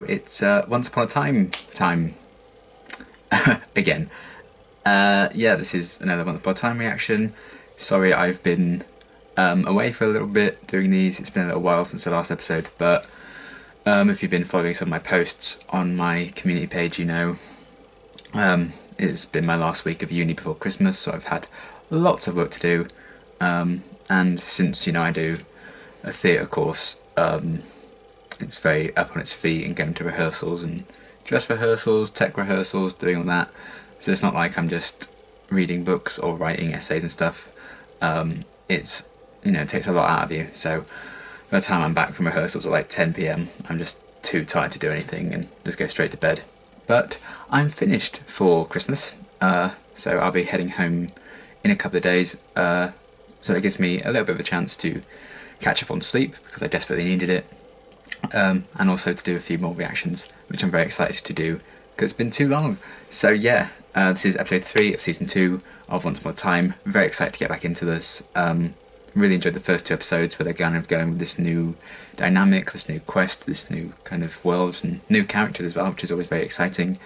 It's Once Upon a Time again. Yeah, this is another Once Upon a Time reaction. Sorry I've been away for a little bit doing these. It's been a little while since the last episode, but if you've been following some of my posts on my community page, you know it's been my last week of uni before Christmas, so I've had lots of work to do. And since, you know, I do a theatre course, it's very up on its feet and going to rehearsals and dress rehearsals, tech rehearsals, doing all that. So it's not like I'm just reading books or writing essays and stuff. It's, you know, it takes a lot out of you. So by the time I'm back from rehearsals at like 10 PM, I'm just too tired to do anything and just go straight to bed. But I'm finished for Christmas, so I'll be heading home in a couple of days. So it gives me a little bit of a chance to catch up on sleep, because I desperately needed it, and also to do a few more reactions, which I'm very excited to do, because it's been too long. So yeah, this is episode 3 of season 2 of Once Upon a Time. Very excited to get back into this. Really enjoyed the first 2 episodes, where they're kind of going with this new dynamic, this new quest, this new kind of world, and new characters as well, which is always very exciting.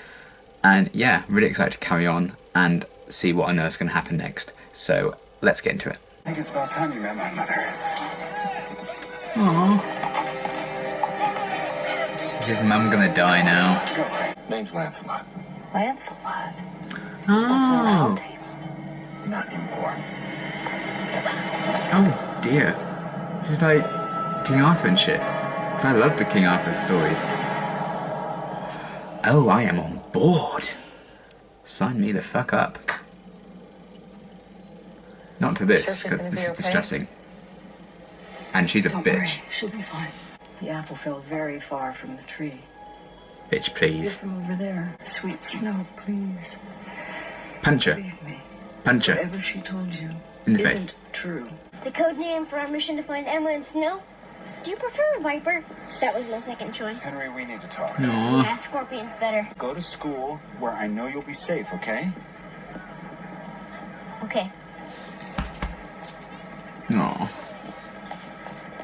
And yeah, really excited to carry on and see what on earth's going to happen next. So let's get into it. I think it's about time you met my mother. Aww. Is his mum gonna die now? Name's Lancelot. Lancelot? Oh. Not anymore. Oh dear. This is like King Arthur and shit. Because I love the King Arthur stories. Oh, I am on board. Sign me the fuck up. Not to this, because this is distressing. And she's a bitch. She'll be fine. The apple fell very far from the tree. Bitch, please. From over there. Sweet snow, please. Punch her. Believe me. Punch her. Whatever she told you In the face. isn't true. The code name for our mission to find Emma and Snow? Do you prefer a Viper? That was my second choice. Henry, we need to talk. Aww. Yeah, Scorpion's better. Go to school where I know you'll be safe, okay? Okay. Aww.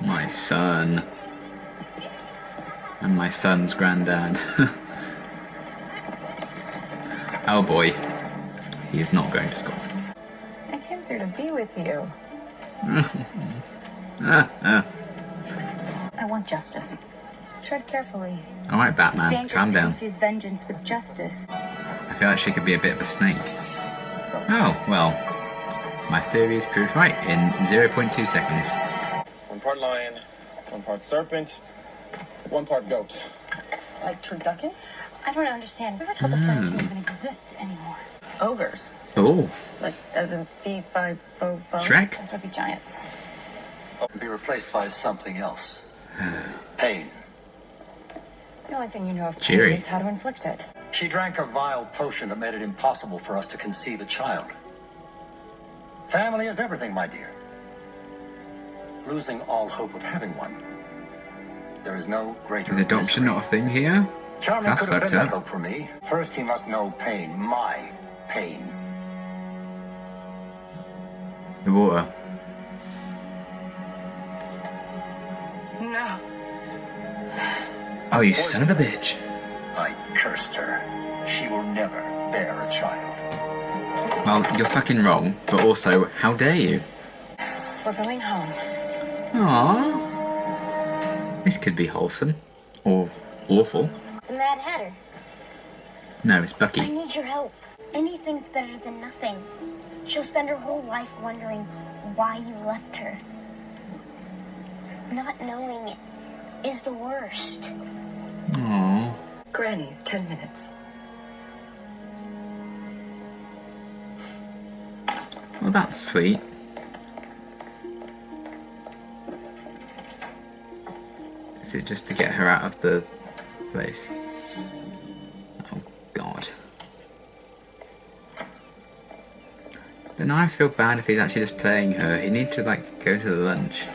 My son. And my son's granddad. Oh boy. He is not going to school. I came through to be with you. I want justice. Tread carefully. Alright, Batman, calm down. Confuse vengeance with justice. I feel like she could be a bit of a snake. Oh, well. My theory is proved right in 0.2 seconds. 1 part lion, 1 part serpent, 1 part goat. Like turducken? I don't understand. Whoever told us that doesn't even exist anymore? Ogres. Oh, Like, as in B5 Shrek? Those would be giants. Be replaced by something else. Pain. The only thing you know of Cheery. pain is how to inflict it. She drank a vile potion that made it impossible for us to conceive a child. Family is everything, my dear. Losing all hope of having one. There is no greater is adoption misery. not a thing here? Charming That's could have fucked been that up. hope for me. First, he must know pain. My pain. The water. No. Oh, you son of a bitch. I cursed her. She will never bear a child. Well, you're fucking wrong, but also, how dare you? We're going home. Aww. This could be wholesome. Or awful. The Mad Hatter. No, it's I Bucky. need your help. Anything's better than nothing. She'll spend her whole life wondering why you left her. Not knowing it is the worst. Aww. Granny's 10 minutes. Well, that's sweet. Is it just to get her out of the place? Oh, God. But now I feel bad if he's actually just playing her. He needs to, like, go to lunch.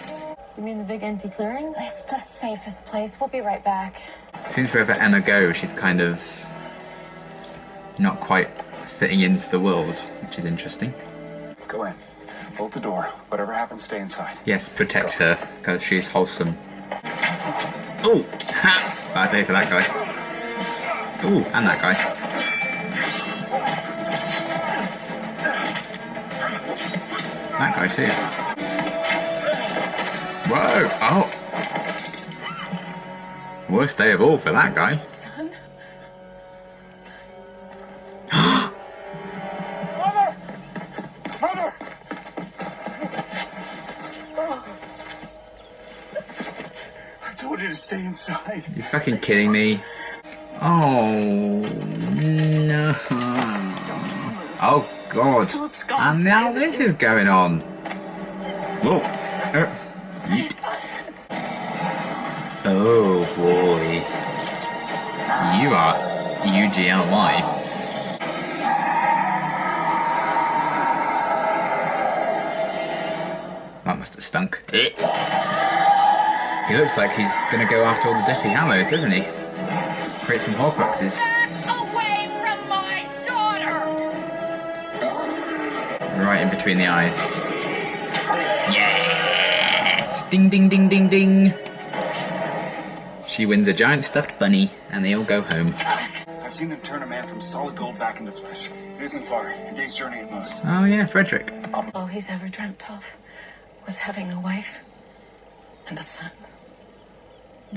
You mean the big empty clearing? It's the safest place. We'll be right back. Seems wherever Emma goes, she's kind of not quite fitting into the world, which is interesting. Go in. Bolt the door. Whatever happens, stay inside. Yes, protect her, because she's wholesome. Oh! Ha! Bad day for that guy. Ooh, and that guy. That guy too. Whoa! Oh! Worst day of all for that guy. Son? Mother! Mother! I told you to stay inside. You're fucking kidding me. Oh no. Oh god. And now this is going on. Whoa. Yeet. Oh boy. You are UGLY. That must have stunk. He looks like he's gonna go after all the Deathly Hallows, doesn't he? Create some Horcruxes. Away from my daughter! Right in between the eyes. Yes! Ding ding ding ding ding! She wins a giant stuffed bunny, and they all go home. I've seen them turn a man from solid gold back into flesh. It isn't far. A day's journey at most. Oh yeah, Frederick. All he's ever dreamt of was having a wife and a son.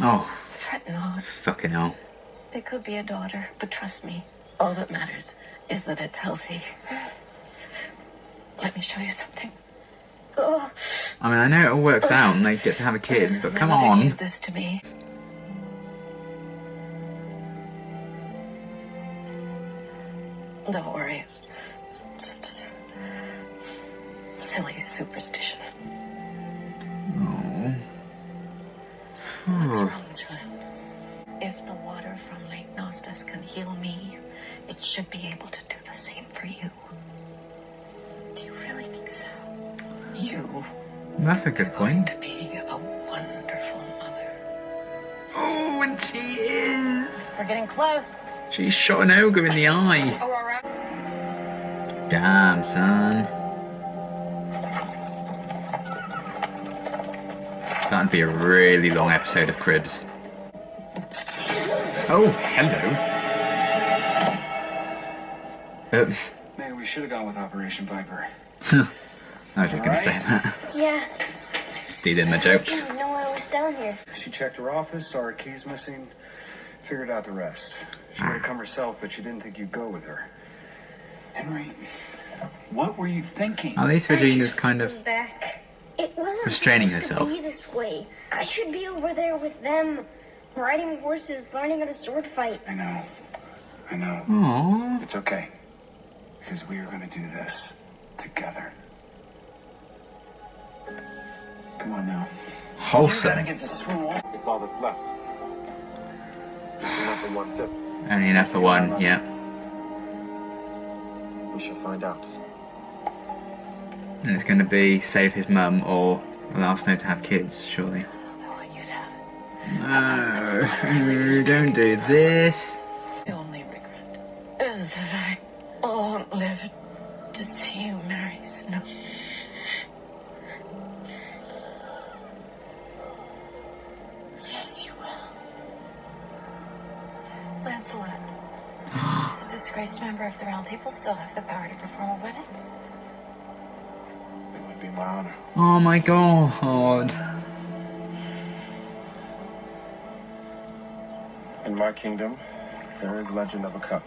Oh, Fret not. fucking hell. It could be a daughter, but trust me, all that matters is that it's healthy. Let me show you something. Oh, I mean, I know it all works out and they get to have a kid, but come my mother on. gave this to me. Don't worry, it's just a silly superstition. Oh. What's wrong, child? If the water from Lake Nostos can heal me, it should be able to do the same for you. Do you really think so? You That's a good point. to be a wonderful mother. Oh, and she is. We're getting close. She's shot an ogre in the eye. Aurora. Damn, son. That'd be a really long episode of Cribs. Oh, hello. Maybe we should have gone with Operation Viper. I was just going to say that. Yeah, Stealing my I jokes. didn't know I was down here. She checked her office, saw her keys missing, figured out the rest. She would have come herself, but she didn't think you'd go with her. Henry, what were you thinking? At least Regina's kind of... Back. It wasn't Restraining supposed herself. to be this way. I should be over there with them, riding horses, learning how to sword fight. I know. I know. Aww. It's okay. Because we are going to do this together. Come on now. Wholesome. this swim. It's all that's left. Just enough for one sip. Only enough for one, yeah. We shall find out. And it's going to be save his mum or allow Snow to have kids, surely. I want you to have No, don't do this. the only regret is that I won't live to see you marry Snow. Yes, you will. Lancelot, as a disgraced member of the Round Table, still have the power to perform a wedding. It would be my honor. Oh my god. In my kingdom, there is legend of a cup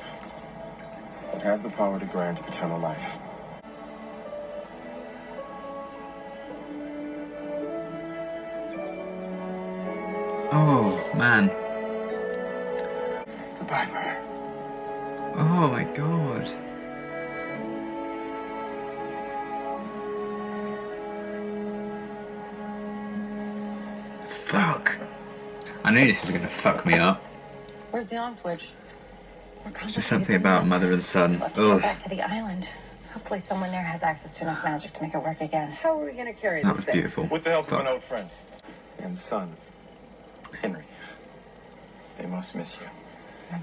that has the power to grant eternal life. Oh, man. Goodbye, mother. Oh my god. Fuck. I knew this was gonna fuck me up. Where's the on switch? It's just something about mother and son. Let's go Ugh. back to the island. Hopefully someone there has access to enough magic to make it work again. How are we gonna carry That this was thing? beautiful. With the help of an Fuck. old friend and son, Henry. They must miss you.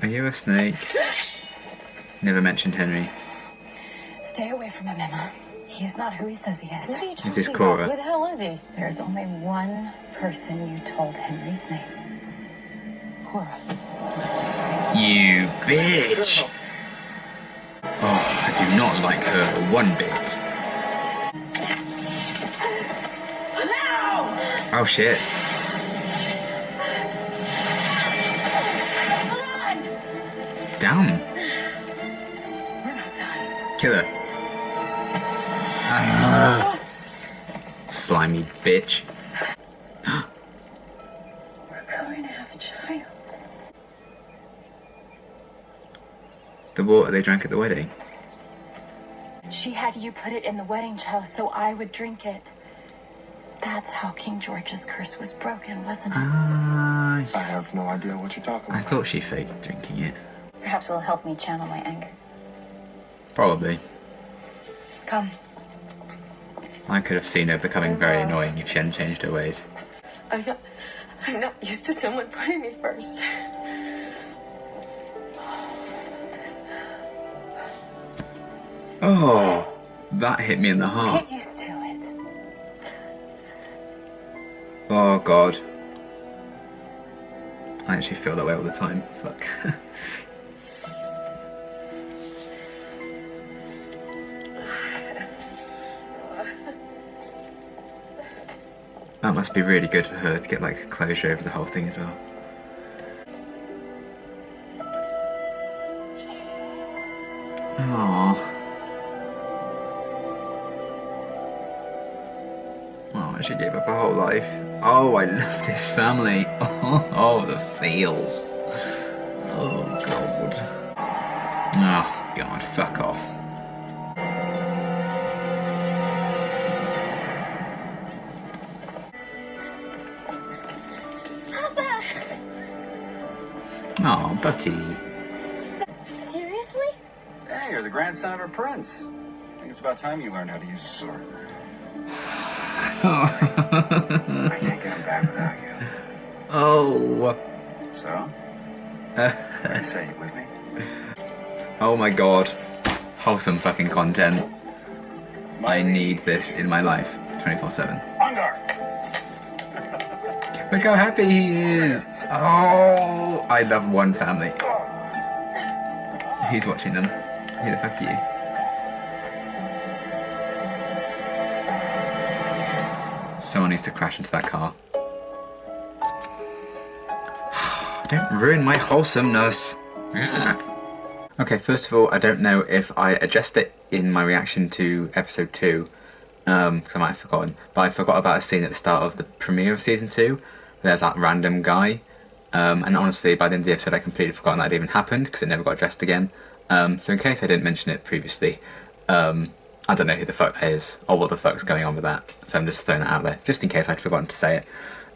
Are you a snake? Never mentioned Henry. Stay away from him, Emma. He is not who he says he is. What are you This is talking Cora. about? Who the hell is he? There's only one person you told Henry's name. You bitch! Oh, I do not like her one bit. Oh shit. Damn. Kill her. Slimy bitch. We're going to have a child. The water they drank at the wedding. She had you put it in the wedding chalice so I would drink it. That's how King George's curse was broken, wasn't it? I have no idea what you're talking I about. thought she faked drinking it. Perhaps it'll help me channel my anger. Probably. Come. I could have seen her becoming very annoying if she hadn't changed her ways. I'm not used to someone putting me first. Oh, that hit me in the heart. Get used to it. Oh god. I actually feel that way all the time. Fuck. That must be really good for her to get like closure over the whole thing as well. Aww. Oh, she gave up her whole life. Oh, I love this family. Oh, the feels. Oh, God. Oh, God, fuck off. Papa! Oh, Bucky. Seriously? Hey, you're the grandson of a prince. I think it's about time you learned how to use a sword. I can't get him back without you. Oh. So? What do you say? You with me? Oh my god. Wholesome fucking content. I need this in my life 24/7. On guard! Look how happy he is. Oh, I love one family. Who's watching them? Who the fuck are you? Someone needs to crash into that car. Don't ruin my wholesomeness. Okay, first of all, I don't know if I addressed it in my reaction to episode 2, because I might have forgotten, but I forgot about a scene at the start of the premiere of season 2. There's that random guy, and honestly, by the end of the episode, I completely forgotten that it even happened, because it never got addressed again. So in case I didn't mention it previously, I don't know who the fuck that is, or what the fuck's going on with that, so I'm just throwing that out there, just in case I'd forgotten to say it.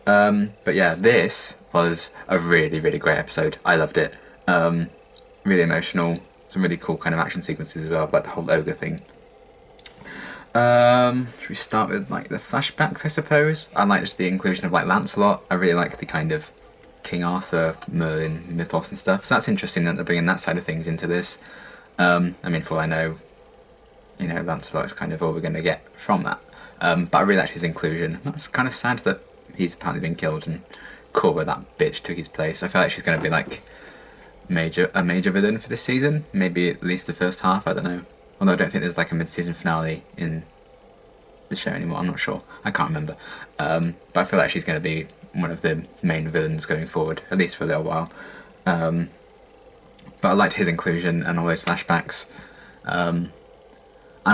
But yeah, this was a really, really great episode. I loved it. Really emotional, some really cool kind of action sequences as well, like the whole ogre thing. Should we start with like the flashbacks, I suppose? I like just the inclusion of like Lancelot. I really like the kind of King Arthur, Merlin mythos and stuff. So that's interesting that they're bringing that side of things into this. I mean, for all I know, you know, Lancelot is kind of all we're going to get from that. But I really like his inclusion. That's kind of sad that he's apparently been killed and Cora, that bitch, took his place. I feel like she's going to be like a major villain for this season. Maybe at least the first half, I don't know. Although I don't think there's like a mid-season finale in the show anymore, I'm not sure. I can't remember. But I feel like she's going to be one of the main villains going forward, at least for a little while. But I liked his inclusion and all those flashbacks. I'm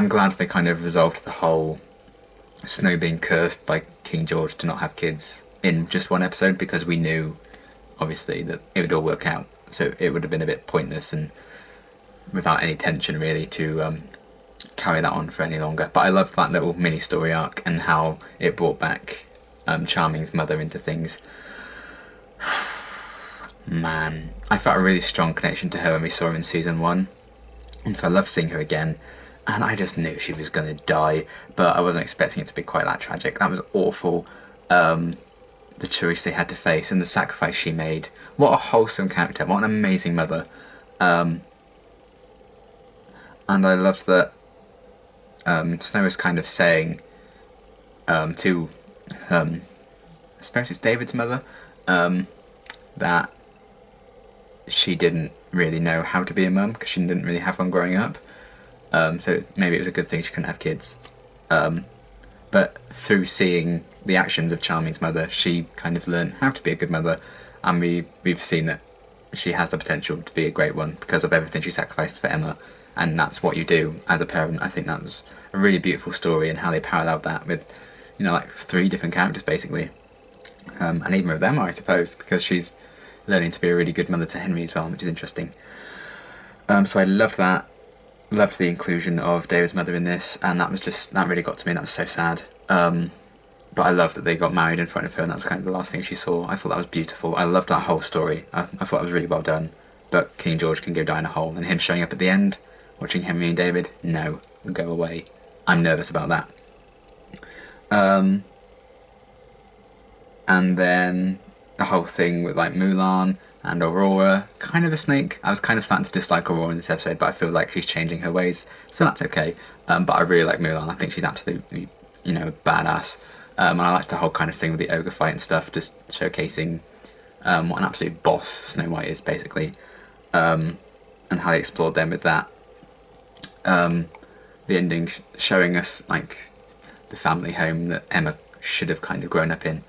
glad they kind of resolved the whole Snow being cursed by King George to not have kids in just one episode, because we knew, obviously, that it would all work out. So it would have been a bit pointless and without any tension, really, to carry that on for any longer. But I loved that little mini story arc and how it brought back Charming's mother into things. Man, I felt a really strong connection to her when we saw her in season 1. And so I loved seeing her again. And I just knew she was going to die, but I wasn't expecting it to be quite that tragic. That was awful. The choice they had to face and the sacrifice she made. What a wholesome character. What an amazing mother. And I loved that Snow was kind of saying to, I suppose it's David's mother, that she didn't really know how to be a mum because she didn't really have one growing up. So maybe it was a good thing she couldn't have kids. But through seeing the actions of Charming's mother, she kind of learned how to be a good mother, and we've seen that she has the potential to be a great one because of everything she sacrificed for Emma, and that's what you do as a parent. I think that was a really beautiful story, and how they paralleled that with, like 3 different characters basically, and even with Emma, I suppose, because she's learning to be a really good mother to Henry as well, which is interesting. So I loved that. Loved the inclusion of David's mother in this, and that really got to me. That was so sad. But I loved that they got married in front of her, and that was kind of the last thing she saw. I thought that was beautiful. I loved that whole story. I thought it was really well done. But King George can go die in a hole, and him showing up at the end, watching Henry and David, no, go away. I'm nervous about that. And then the whole thing with like Mulan and Aurora, kind of a snake. I was kind of starting to dislike Aurora in this episode, but I feel like she's changing her ways, so that's okay. But I really like Mulan. I think she's absolutely, badass. And I liked the whole kind of thing with the ogre fight and stuff, just showcasing what an absolute boss Snow White is, basically, and how they explored them with that. The ending showing us like the family home that Emma should have kind of grown up in.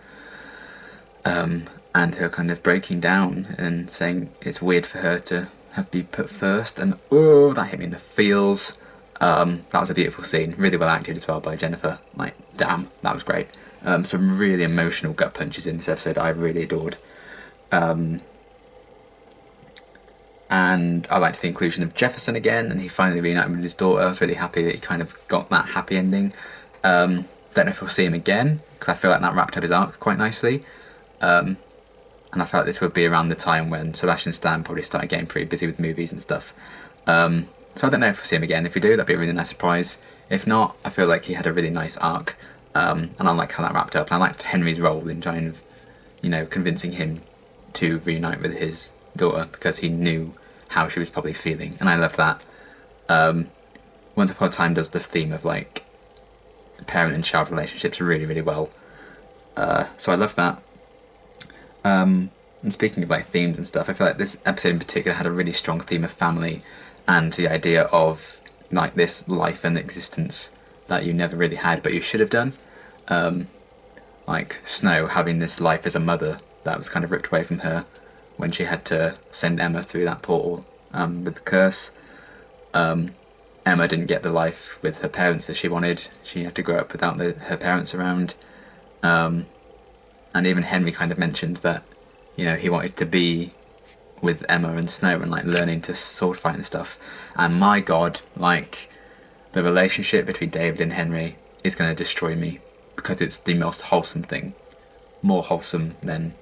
And her kind of breaking down and saying it's weird for her to have been put first, and oh, that hit me in the feels. That was a beautiful scene, really well acted as well by Jennifer. Like, damn, that was great. Some really emotional gut punches in this episode I really adored. And I liked the inclusion of Jefferson again, and he finally reunited with his daughter. I was really happy that he kind of got that happy ending. Don't know if we'll see him again, because I feel like that wrapped up his arc quite nicely. And I felt this would be around the time when Sebastian Stan probably started getting pretty busy with movies and stuff. So I don't know if we'll see him again. If we do, that'd be a really nice surprise. If not, I feel like he had a really nice arc, and I like how that wrapped up. And I liked Henry's role in trying of, convincing him to reunite with his daughter, because he knew how she was probably feeling, and I loved that. Once Upon a Time does the theme of like parent and child relationships really, really well. So I love that. And speaking of like themes and stuff, I feel like this episode in particular had a really strong theme of family, and the idea of like this life and existence that you never really had but you should have done. Like Snow having this life as a mother that was kind of ripped away from her when she had to send Emma through that portal with the curse. Emma didn't get the life with her parents that she wanted. She had to grow up without her parents around. And even Henry kind of mentioned that, he wanted to be with Emma and Snow and like learning to sword fight and stuff. And my God, like the relationship between David and Henry is going to destroy me, because it's the most wholesome thing. More wholesome than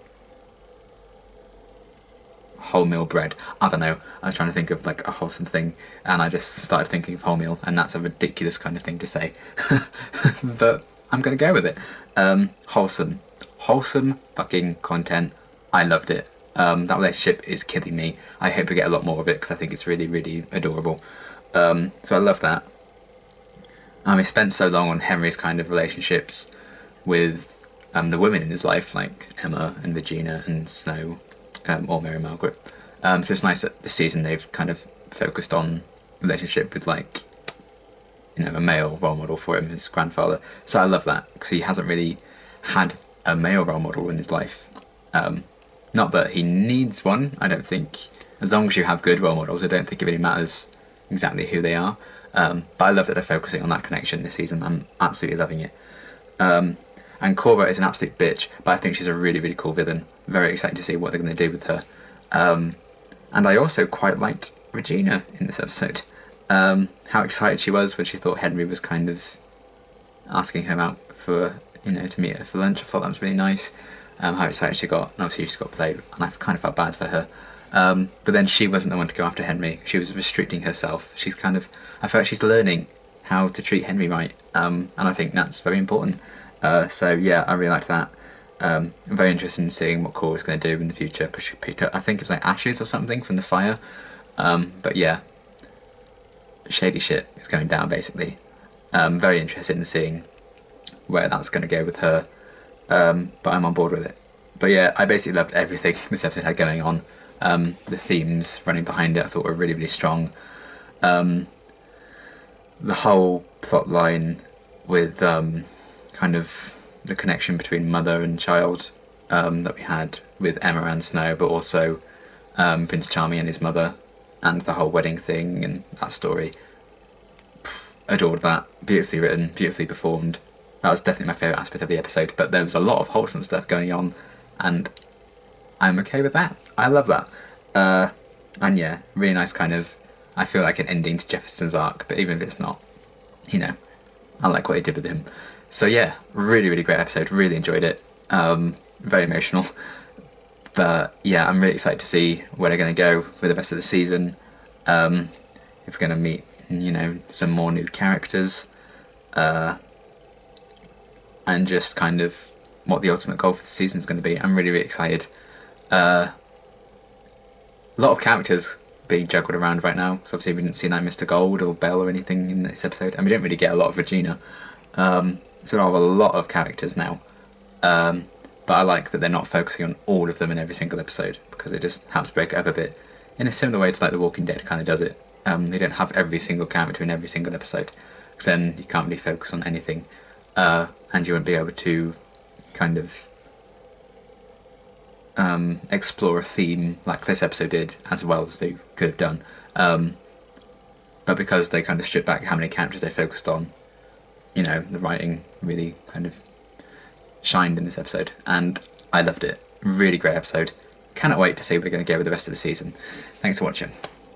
wholemeal bread. I don't know. I was trying to think of like a wholesome thing, and I just started thinking of wholemeal, and that's a ridiculous kind of thing to say. But I'm going to go with it. Wholesome fucking content. I loved it. That relationship is killing me. I hope we get a lot more of it, because I think it's really, really adorable. So I love that. We spent so long on Henry's kind of relationships with the women in his life, like Emma and Regina and Snow, or Mary Margaret. So it's nice that this season they've kind of focused on relationship with like, a male role model for him, his grandfather. So I love that, because he hasn't really had a male role model in his life. Not that he needs one, I don't think. As long as you have good role models, I don't think it really matters exactly who they are. But I love that they're focusing on that connection this season. I'm absolutely loving it. And Cora is an absolute bitch, but I think she's a really, really cool villain. Very excited to see what they're going to do with her. And I also quite liked Regina in this episode. How excited she was when she thought Henry was kind of asking her out for, to meet her for lunch. I thought that was really nice. How excited she got, and obviously she got played, and I kind of felt bad for her. But then she wasn't the one to go after Henry. She was restricting herself. I feel like she's learning how to treat Henry right, and I think that's very important. So yeah, I really liked that. I'm very interested in seeing what Cora's going to do in the future, because she picked up, I think it was like ashes or something from the fire. But yeah, shady shit is going down basically. Very interested in seeing where that's going to go with her. But I'm on board with it. But yeah, I basically loved everything this episode had going on. The themes running behind it I thought were really, really strong. The whole plot line with kind of the connection between mother and child that we had with Emma and Snow, but also Prince Charming and his mother, and the whole wedding thing and that story. Adored that. Beautifully written, beautifully performed. That was definitely my favourite aspect of the episode, but there was a lot of wholesome stuff going on, and I'm okay with that. I love that. And yeah, really nice kind of, I feel like an ending to Jefferson's arc, but even if it's not, you know, I like what they did with him. So yeah, really, really great episode, really enjoyed it. Very emotional. But yeah, I'm really excited to see where they're going to go with the rest of the season. If we're going to meet, you know, some more new characters. And just kind of what the ultimate goal for the season is going to be. I'm really, really excited. A lot of characters being juggled around right now. So obviously we didn't see like Mr. Gold or Belle or anything in this episode. And we didn't really get a lot of Regina. So we have a lot of characters now. But I like that they're not focusing on all of them in every single episode, because it just helps break it up a bit. In a similar way to like The Walking Dead kind of does it. They don't have every single character in every single episode, because then you can't really focus on anything. And you won't be able to kind of explore a theme like this episode did as well as they could have done. But because they kind of stripped back how many characters they focused on, you know, the writing really kind of shined in this episode, and I loved it. Really great episode. Cannot wait to see where we're going to go with the rest of the season. Thanks for watching.